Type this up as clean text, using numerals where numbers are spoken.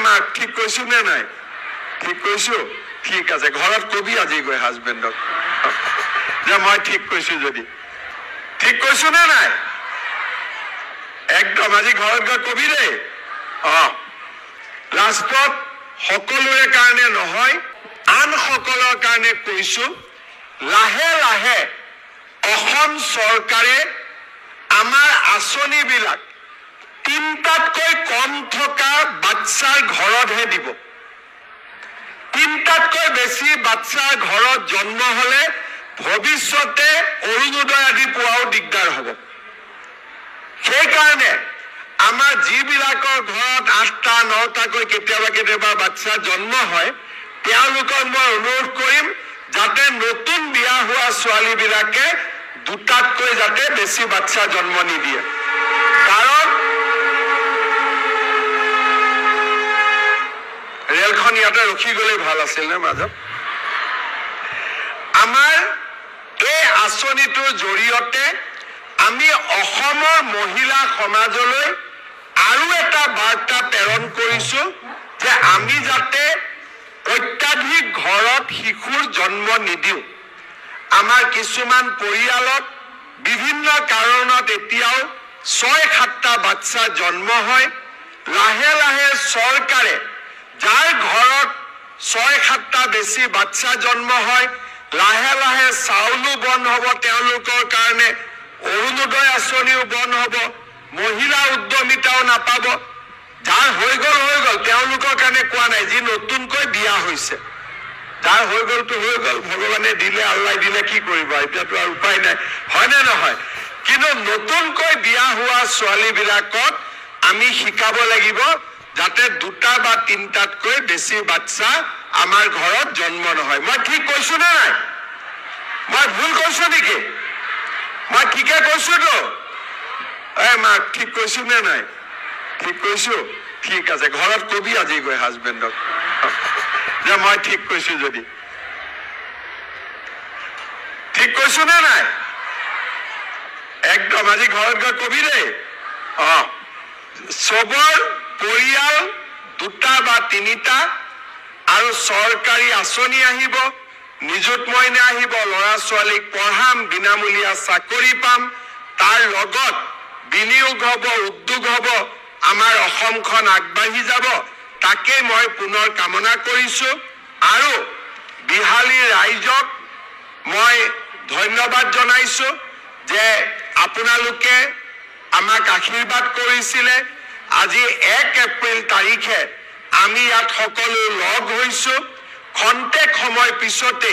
মা ঠিক কৈছো নে নাই? ঠিক কৈছো? ঠিক আছে, ঘৰত কবি আজি গৈ হাজবেণ্ডক যে মই ঠিক কৈছো যদি। ঠিক কৈছো নে নাই? একদম আজি ঘৰত গৈ কবি দেই। লাষ্টত সকলোৰে কাৰণে নহয়, আন সকলৰ কাৰণে কৈছো, লাহে লাহে অসম চৰকাৰে আমাৰ আঁচনিবিলাক 3টাতকৈ কম থকা বাচ্চাৰ ঘৰতহে দিব। 3টাতকৈ বেছি বাচ্চাৰ ঘৰত জন্ম হলে ভৱিষ্যতে অৰুণোদয় আদি পোৱাও দিগদাৰ হ'ব। সেইকাৰণে আমাৰ যিবিলাকৰ ঘৰত 8টা 9টাকৈ কেতিয়াবা বাচ্চা জন্ম হয়, তেওঁলোকক মই অনুৰোধ কৰিম যাতে নতুন বিয়া হোৱা ছোৱালীবিলাকে 2টাতকৈ যাতে বেছি বাচ্চা জন্ম নিদিয়ে। কাৰণ ৰেলখন ইয়াতে ৰখি গ'লে ভাল আছিল নে মাজত? আমাৰ এই আঁচনিটোৰ জৰিয়তে আমি অসমৰ মহিলা সমাজলৈ আৰু এটা বাৰ্তা প্ৰেৰণ কৰিছো যে আমি যাতে অত্যাধিক ঘৰত শিশুৰ জন্ম নিদিওঁ। আমাৰ কিছুমান পৰিয়ালত বিভিন্ন কাৰণত এতিয়াও 6-7টা বাচ্চা জন্ম হয়। লাহে লাহে চৰকাৰে যাৰ ঘৰত 6-7টা বেছি বাচ্চা জন্ম হয়, লাহে লাহে চাউলো বন্ধ হ'ব তেওঁলোকৰ কাৰণে, অৰুণোদয় আঁচনিও বন্ধ হ'ব, মহিলা উদ্যমিতাও নাপাব। যাৰ হৈ গ'ল তেওঁলোকৰ কাৰণে কোৱা নাই, যি নতুনকৈ বিয়া হৈছে। যাৰ হৈ গ'লতো হৈ গ'ল, ভগৱানে দিলে আল্লাই দিলে কি কৰিব, এতিয়াতো আৰু উপায় নাই, হয়নে নহয়? কিন্তু নতুনকৈ বিয়া হোৱা ছোৱালীবিলাকক আমি শিকাব লাগিব যাতে 2টা বা 3টাতকৈ বেছি বাচ্চা আমাৰ ঘৰত জন্ম নহয়। মই ঠিক কৈছো নে নাই? মই ভুল কৈছো নেকি? মই ঠিকে কৈছোতো? মা ঠিক কৈছো নে নাই? ঠিক কৈছো? ঠিক আছে, ঘৰত কবি আজি গৈ হাজবেণ্ডক যে মই ঠিক কৈছো যদি। ঠিক কৈছো নে নাই? একদম আজি ঘৰত গৈ কবি দেই। চবৰ পৰিয়াল 2টা বা 3টা আৰু চৰকাৰী আঁচনি আহিব, নিযুত মইনা আহিব, ল'ৰা ছোৱালীক পঢ়াম, বিনামূলীয়া চাকৰি পাম, তাৰ লগত বিনিয়োগ হ'ব, উদ্যোগ হ'ব, আমাৰ অসমখন আগবাঢ়ি যাব। তাকেই মই পুনৰ কামনা কৰিছো। আৰু বিহালী ৰাইজক মই ধন্যবাদ জনাইছো যে আপোনালোকে আমাক আশীৰ্বাদ কৰিছিলে। আজি 1 এপ্ৰিল তাৰিখে আমি ইয়াত সকলো লগ হৈছো। খন্তেক সময় পিছতে